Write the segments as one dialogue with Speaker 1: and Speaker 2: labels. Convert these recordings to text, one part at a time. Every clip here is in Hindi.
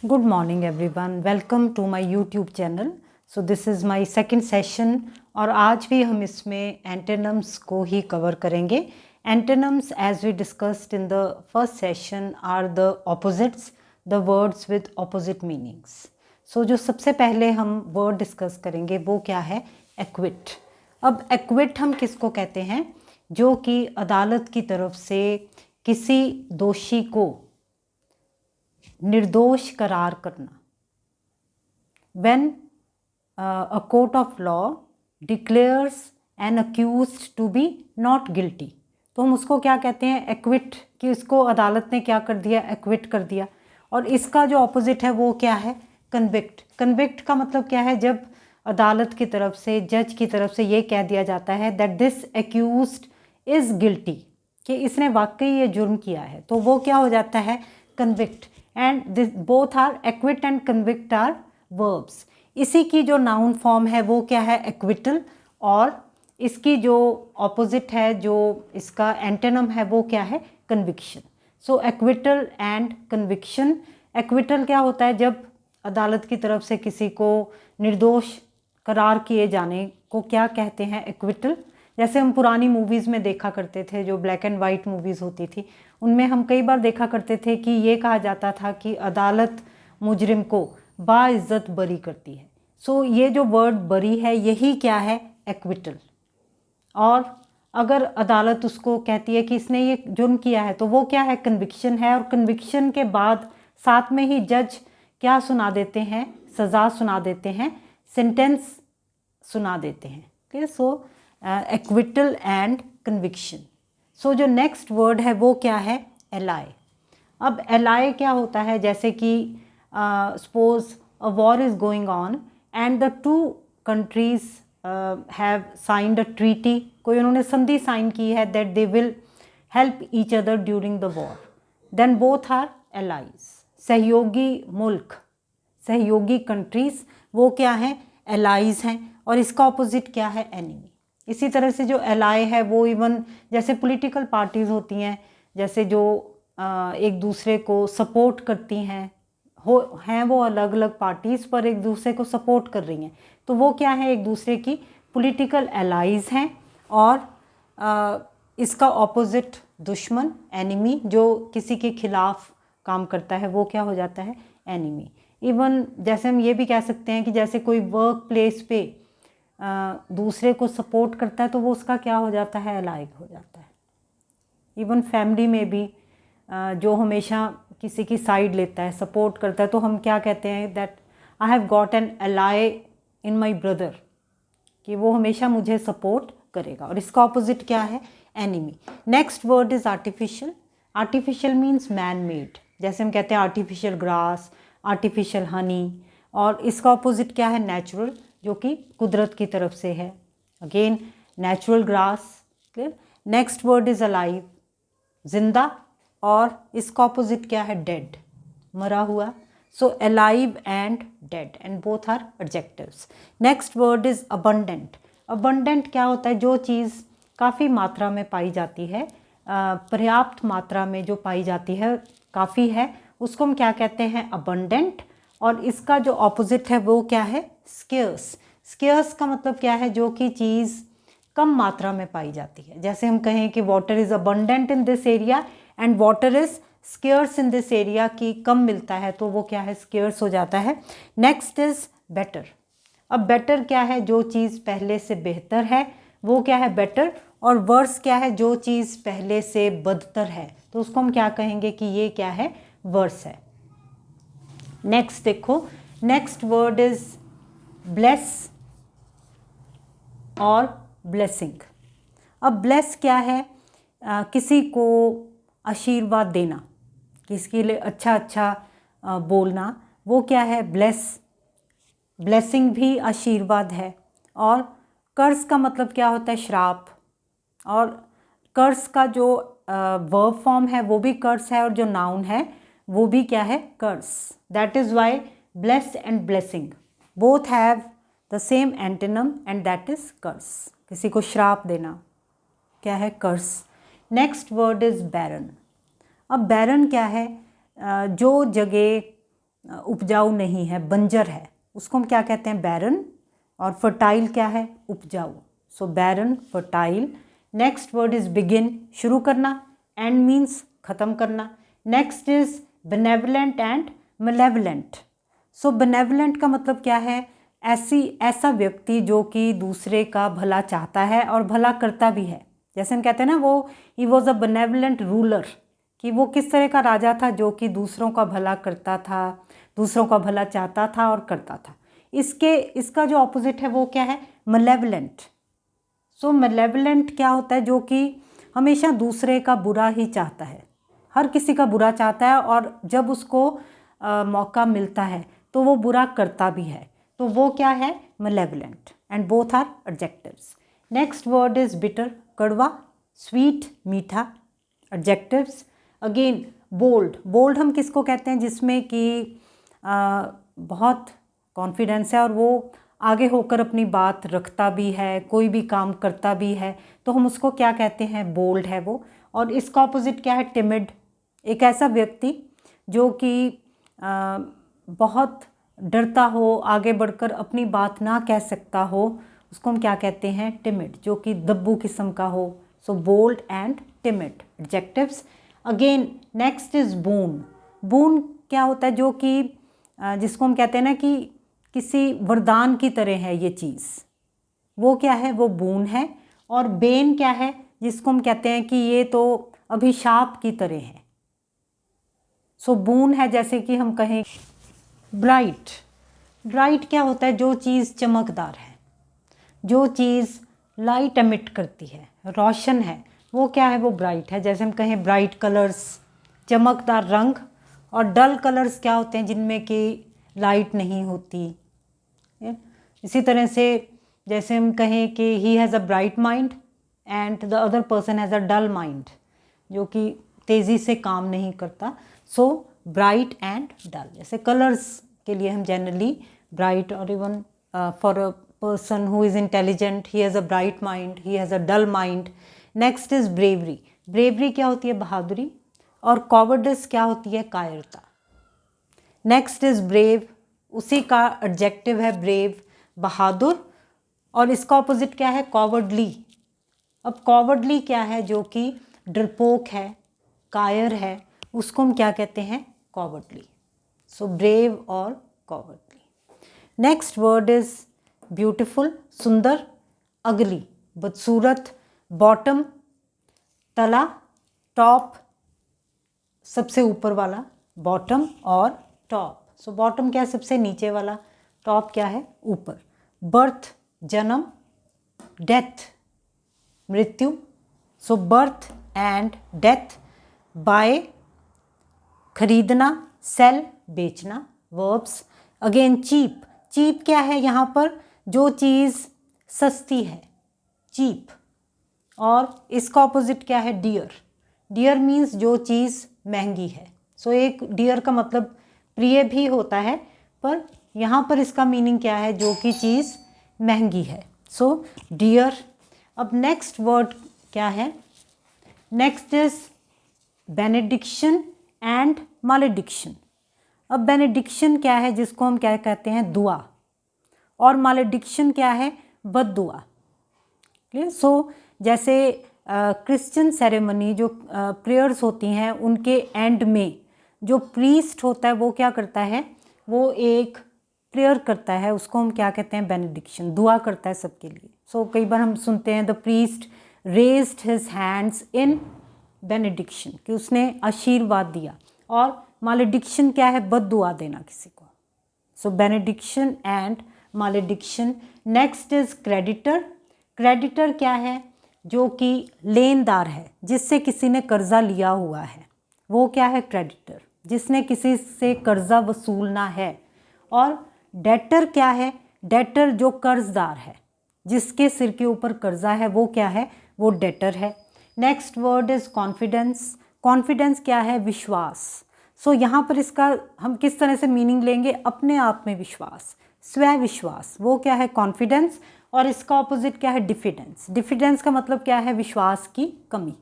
Speaker 1: Good morning everyone. Welcome to my YouTube channel. So this is my second session और आज भी हम इसमें antonyms को ही कवर करेंगे. Antonyms as we discussed in the first session are the opposites, the words with opposite meanings. So जो सबसे पहले हम word discuss करेंगे वो क्या है? Acquit. अब acquit हम किसको कहते हैं? जो कि अदालत की तरफ से किसी दोषी को निर्दोष करार करना. When a court of law declares an accused to be not guilty, तो हम उसको क्या कहते हैं? एक्विट. कि उसको अदालत ने क्या कर दिया? एक्विट कर दिया. और इसका जो ऑपोजिट है वो क्या है? कन्विक्ट. कन्विक्ट का मतलब क्या है? जब अदालत की तरफ से, जज की तरफ से ये कह दिया जाता है that this accused is guilty, कि इसने वाकई ये जुर्म किया है, तो वो क्या हो जाता है? Convict. And this both are, acquit and convict are verbs. इसी की जो नाउन फॉर्म है वो क्या है? एक्विटल. और इसकी जो ऑपोजिट है, जो इसका एंटोनिम है वो क्या है? Conviction. So acquittal and conviction. Acquittal क्या होता है? जब अदालत की तरफ से किसी को निर्दोष करार किए जाने को क्या कहते हैं? एक्विटल. जैसे हम पुरानी मूवीज़ में देखा करते थे, जो ब्लैक एंड वाइट मूवीज़ होती थी, उनमें हम कई बार देखा करते थे कि ये कहा जाता था कि अदालत मुजरिम को बाइज्जत बरी करती है. सो ये जो वर्ड बरी है यही क्या है? एक्विटल. और अगर अदालत उसको कहती है कि इसने ये जुर्म किया है, तो वो क्या है? कन्विक्शन है. और कन्विक्शन के बाद साथ में ही जज क्या सुना देते हैं? सज़ा सुना देते हैं, सेंटेंस सुना देते हैं. Okay, so acquittal and conviction. So जो नेक्स्ट वर्ड है वो क्या है? एलाई. अब एलाई क्या होता है? जैसे कि suppose a war is going on and the two countries have signed a treaty. कोई उन्होंने संधि साइन की है that they will help each other during the war, then both are allies. सहयोगी मुल्क, सहयोगी कंट्रीज, वो क्या हैं? एलाइज हैं. और इसका ऑपोजिट क्या है? एनिमी. इसी तरह से जो एलाई है वो इवन जैसे पॉलिटिकल पार्टीज़ होती हैं, जैसे जो एक दूसरे को सपोर्ट करती हैं, वो अलग अलग पार्टीज़ पर एक दूसरे को सपोर्ट कर रही हैं, तो वो क्या है? एक दूसरे की पॉलिटिकल एलाइज हैं. और इसका ऑपोजिट दुश्मन, एनिमी, जो किसी के खिलाफ काम करता है, वो क्या हो जाता है? एनिमी. इवन जैसे हम ये भी कह सकते हैं कि जैसे कोई वर्क प्लेस पे दूसरे को सपोर्ट करता है, तो वो उसका क्या हो जाता है? एलाइग हो जाता है. इवन फैमिली में भी जो हमेशा किसी की साइड लेता है, सपोर्ट करता है, तो हम क्या कहते हैं? That I have got an ally in my brother, कि वो हमेशा मुझे सपोर्ट करेगा. और इसका ऑपोजिट क्या है? Enemy. Next word is artificial. Artificial means man made. जैसे हम कहते हैं आर्टिफिशियल ग्रास, आर्टिफिशियल हनी. और इसका ऑपोजिट क्या है? नेचुरल, जो कि कुदरत की तरफ से है. Again natural grass. Clear. Next word is alive, जिंदा. और इसका ऑपोजिट क्या है? डेड, मरा हुआ. So alive and dead, and both are adjectives. Next word is abundant. Abundant क्या होता है? जो चीज़ काफ़ी मात्रा में पाई जाती है, पर्याप्त मात्रा में जो पाई जाती है, काफ़ी है, उसको हम क्या कहते हैं? अबंडेंट. और इसका जो ऑपोजिट है वो क्या है? स्केर्स. स्केर्स का मतलब क्या है? जो कि चीज़ कम मात्रा में पाई जाती है. जैसे हम कहें कि water is abundant in this area and water is scarce in this area, की कम मिलता है, तो वो क्या है? स्केर्स हो जाता है. Next is better. अब बेटर क्या है? जो चीज़ पहले से बेहतर है, वो क्या है? बेटर. और वर्स क्या है? जो चीज़ पहले से बदतर है, तो उसको हम क्या कहेंगे? कि ये क्या है? वर्स है. नेक्स्ट देखो, नेक्स्ट वर्ड इज़ ब्लेस और ब्लेसिंग. अब ब्लेस क्या है? किसी को आशीर्वाद देना, किसके लिए अच्छा बोलना, वो क्या है? ब्लेस. ब्लेसिंग भी आशीर्वाद है. और कर्स का मतलब क्या होता है? श्राप. और कर्स का जो वर्ब फॉर्म है वो भी कर्स है, और जो नाउन है वो भी क्या है? Curse. That is why bless and blessing both have the same antonym and that is curse. किसी को श्राप देना क्या है? Curse. Next word is barren. अब बैरन क्या है? जो जगह उपजाऊ नहीं है, बंजर है, उसको हम क्या कहते हैं, बैरन। और फर्टाइल क्या है, उपजाऊ। So barren, fertile. Next word is begin, शुरू करना। एंड मीन्स ख़त्म करना। Next is benevolent and malevolent. So benevolent का मतलब क्या है, ऐसा व्यक्ति जो कि दूसरे का भला चाहता है और भला करता भी है। जैसे हम कहते हैं ना, वो he was a benevolent ruler, कि वो किस तरह का राजा था, जो कि दूसरों का भला करता था, दूसरों का भला चाहता था और करता था। इसका जो ऑपोजिट है वो क्या है, मलेवलेंट। सो मलेवलेंट क्या होता है, जो कि हमेशा दूसरे का बुरा ही चाहता है, हर किसी का बुरा चाहता है, और जब उसको मौका मिलता है तो वो बुरा करता भी है, तो वो क्या है, malevolent. And both are adjectives. Next word is bitter, कड़वा, स्वीट, मीठा, एडजेक्टिव्स। अगेन बोल्ड, बोल्ड हम किसको कहते हैं, जिसमें कि बहुत कॉन्फिडेंस है और वो आगे होकर अपनी बात रखता भी है, कोई भी काम करता भी है, तो हम उसको क्या कहते हैं, बोल्ड है वो। और इसका ऑपोजिट क्या है, टिमिड, एक ऐसा व्यक्ति जो कि बहुत डरता हो, आगे बढ़कर अपनी बात ना कह सकता हो, उसको हम क्या कहते हैं, टिमिड, जो कि दब्बू किस्म का हो। So bold and timid, adjectives. Again next is boon. Boon क्या होता है, जो कि जिसको हम कहते हैं ना कि किसी वरदान की तरह है ये चीज़, वो क्या है, वो बून है। और बेन क्या है, जिसको हम कहते हैं कि ये तो अभिशाप की तरह है। सो बून है, जैसे कि हम कहें ब्राइट। ब्राइट क्या होता है, जो चीज़ चमकदार है, जो चीज़ लाइट एमिट करती है, रोशन है, वो क्या है, वो ब्राइट है। जैसे हम कहें ब्राइट कलर्स, चमकदार रंग। और डल कलर्स क्या होते हैं, जिनमें कि लाइट नहीं होती। इसी तरह से जैसे हम कहें कि he has a bright mind and the other person has a dull mind, जो कि तेज़ी से काम नहीं करता। सो ब्राइट एंड डल, जैसे कलर्स के लिए हम जनरली ब्राइट, और even for a person who is intelligent, he has a bright mind, he has a dull mind. Next is bravery. bravery क्या होती है, बहादुरी। और cowardice क्या होती है, कायरता। Next is brave, उसी का adjective है brave, बहादुर। और इसका opposite क्या है, cowardly। अब cowardly क्या है, जो कि डरपोक है, कायर है, उसको हम क्या कहते हैं, cowardly. So brave और cowardly. Next word is beautiful, सुंदर, अगली, बदसूरत, बॉटम, तला, टॉप, सबसे ऊपर वाला, बॉटम और टॉप। सो बॉटम क्या है, सबसे नीचे वाला, टॉप क्या है, ऊपर। बर्थ, जन्म, डेथ, मृत्यु। सो बर्थ एंड डेथ। बाय, खरीदना, सेल, बेचना, वर्ब्स। अगेन चीप, चीप क्या है यहाँ पर, जो चीज़ सस्ती है, चीप। और इसका ऑपोजिट क्या है, डियर। डियर मीन्स जो चीज़ महंगी है। सो एक डियर का मतलब प्रिय भी होता है, पर यहाँ पर इसका मीनिंग क्या है, जो कि चीज़ महंगी है। So dear. अब नेक्स्ट वर्ड क्या है, next is benediction and malediction. अब बेनेडिक्शन क्या है, जिसको हम क्या कहते हैं, दुआ। और मालेडिक्शन क्या है, बद्दुआ। क्लियर। सो जैसे क्रिश्चियन सेरेमनी जो प्रेयर्स होती हैं, उनके एंड में जो प्रीस्ट होता है वो क्या करता है, वो एक प्रेयर करता है, उसको हम क्या कहते हैं, बेनेडिक्शन, दुआ करता है सबके लिए। सो कई बार हम सुनते हैं the priest raised his hands in benediction, कि उसने आशीर्वाद दिया। और मालेडिक्शन क्या है, बद्दुआ देना किसी को। So benediction and malediction. Next is creditor. Creditor क्या है, जो कि लेनदार है, जिससे किसी ने कर्जा लिया हुआ है, वो क्या है, क्रेडिटर, जिसने किसी से कर्जा वसूलना है। और डेटर क्या है, डेटर जो कर्जदार है, जिसके सिर के ऊपर कर्जा है, वो क्या है, वो डेटर है। Next word is confidence. Confidence क्या है, विश्वास। सो यहाँ पर इसका हम किस तरह से मीनिंग लेंगे, अपने आप में विश्वास, स्वयं विश्वास, वो क्या है, कॉन्फिडेंस। और इसका ऑपोजिट क्या है, डिफिडेंस। डिफिडेंस का मतलब क्या है, विश्वास की कमी।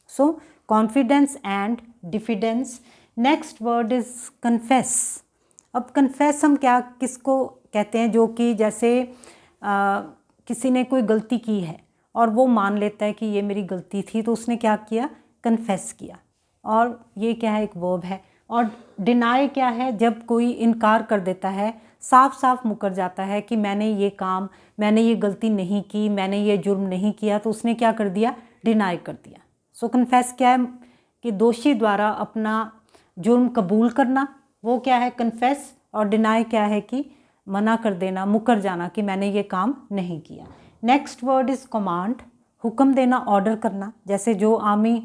Speaker 1: So confidence and diffidence. Next word is confess. अब कन्फेस हम क्या किसको कहते हैं, जो कि जैसे किसी ने कोई गलती की है और वो मान लेता है कि ये मेरी गलती थी, तो उसने क्या किया, कन्फेस किया। और ये क्या है, एक वर्ब है। और डिनाई क्या है, जब कोई इनकार कर देता है, साफ साफ मुकर जाता है कि मैंने ये गलती नहीं की, मैंने ये जुर्म नहीं किया, तो उसने क्या कर दिया, डिनाई कर दिया। सो कन्फेस क्या है कि दोषी द्वारा अपना जुर्म कबूल करना, वो क्या है कन्फेस। और डिनाई क्या है कि मना कर देना, मुकर जाना कि मैंने ये काम नहीं किया। नेक्स्ट वर्ड इज़ कमांड, हुक्म देना, ऑर्डर करना। जैसे जो आर्मी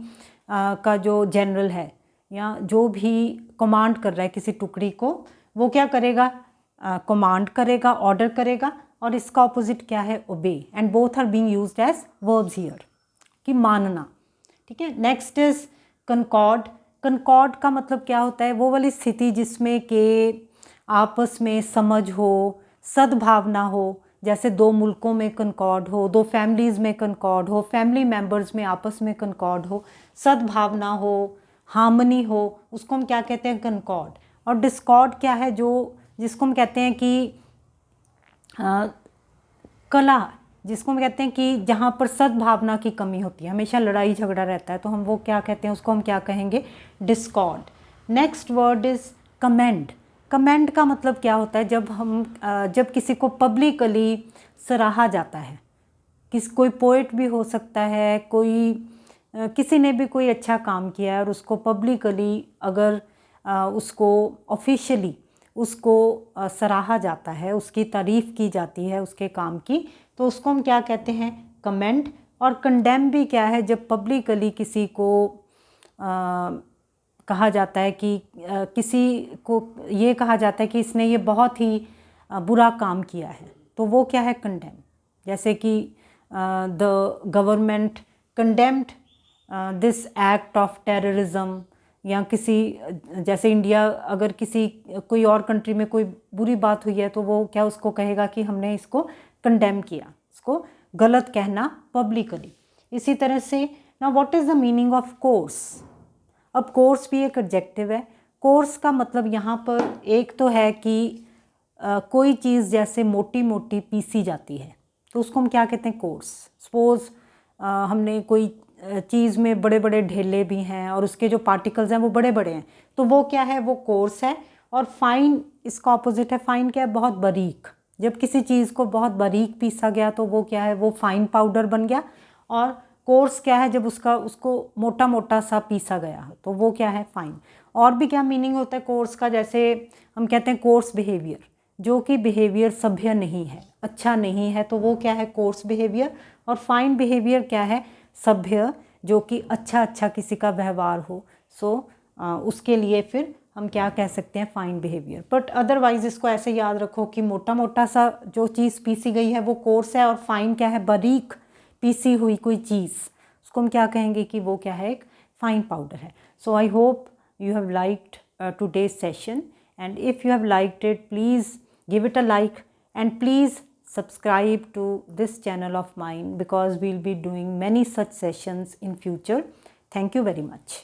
Speaker 1: का जो जनरल है या जो भी कमांड कर रहा है किसी टुकड़ी को, वो क्या करेगा, कमांड करेगा, ऑर्डर करेगा। और इसका ऑपोजिट क्या है, obey. And both are being used as verbs here, कि मानना। ठीक है। Next is concord. कनकॉर्ड का मतलब क्या होता है, वो वाली स्थिति जिसमें कि आपस में समझ हो, सद्भावना हो। जैसे दो मुल्कों में कनकॉर्ड हो, दो फैमिलीज़ में कनकॉर्ड हो, फैमिली मेम्बर्स में आपस में कनकॉर्ड हो, सद्भावना हो, हार्मनी हो, उसको हम क्या कहते हैं, कनकॉर्ड। और डिस्कॉर्ड क्या है, जिसको हम कहते हैं कि कला, जिसको हम कहते हैं कि जहाँ पर सद्भावना की कमी होती है, हमेशा लड़ाई झगड़ा रहता है, तो हम वो क्या कहते हैं, उसको हम क्या कहेंगे, Discord. Next word is commend. Commend का मतलब क्या होता है, जब किसी को पब्लिकली सराहा जाता है। कोई पोएट भी हो सकता है, किसी ने भी कोई अच्छा काम किया है और उसको पब्लिकली अगर उसको ऑफिशियली उसको सराहा जाता है, उसकी तारीफ़ की जाती है उसके काम की, तो उसको हम क्या कहते हैं, कमेंट। और कंडेम भी क्या है, जब पब्लिकली किसी को कहा जाता है कि किसी को ये कहा जाता है कि इसने ये बहुत ही बुरा काम किया है, तो वो क्या है, कंडेम। जैसे कि the government condemned this act of terrorism, या जैसे इंडिया अगर कोई और कंट्री में कोई बुरी बात हुई है, तो वो क्या उसको कहेगा कि हमने इसको कंडेम किया, इसको गलत कहना पब्लिकली। इसी तरह से ना, what is the meaning of course. अब कोर्स भी एक एडजेक्टिव है। कोर्स का मतलब यहाँ पर एक तो है कि कोई चीज़ जैसे मोटी मोटी पीसी जाती है, तो उसको हम क्या कहते हैं, कोर्स। सपोज़ हमने कोई चीज़ में बड़े बड़े ढेले भी हैं और उसके जो पार्टिकल्स हैं वो बड़े बड़े हैं, तो वो क्या है, वो कोर्स है। और फाइन इसका ऑपोजिट है। फाइन क्या है, बहुत बारीक। जब किसी चीज़ को बहुत बारीक पीसा गया तो वो क्या है, वो फाइन पाउडर बन गया। और कोर्स क्या है, जब उसको मोटा मोटा सा पीसा गया, तो वो क्या है, फाइन। और भी क्या मीनिंग होता है कोर्स का, जैसे हम कहते हैं कोर्स बिहेवियर, जो कि बिहेवियर सभ्य नहीं है, अच्छा नहीं है, तो वो क्या है, कोर्स बिहेवियर। और फाइन बिहेवियर क्या है, सभ्य, जो कि अच्छा किसी का व्यवहार हो। सो उसके लिए फिर हम क्या कह सकते हैं, फाइन बिहेवियर। बट अदरवाइज इसको ऐसे याद रखो कि मोटा मोटा सा जो चीज़ पीसी गई है वो कोर्स है, और फाइन क्या है, बारीक पीसी हुई कोई चीज़, उसको हम क्या कहेंगे कि वो क्या है, एक फाइन पाउडर है। So I hope you have liked today's session, and if you have liked it, please give it a like, and please subscribe to this channel of mine, because we'll be doing many such sessions in future. Thank you very much.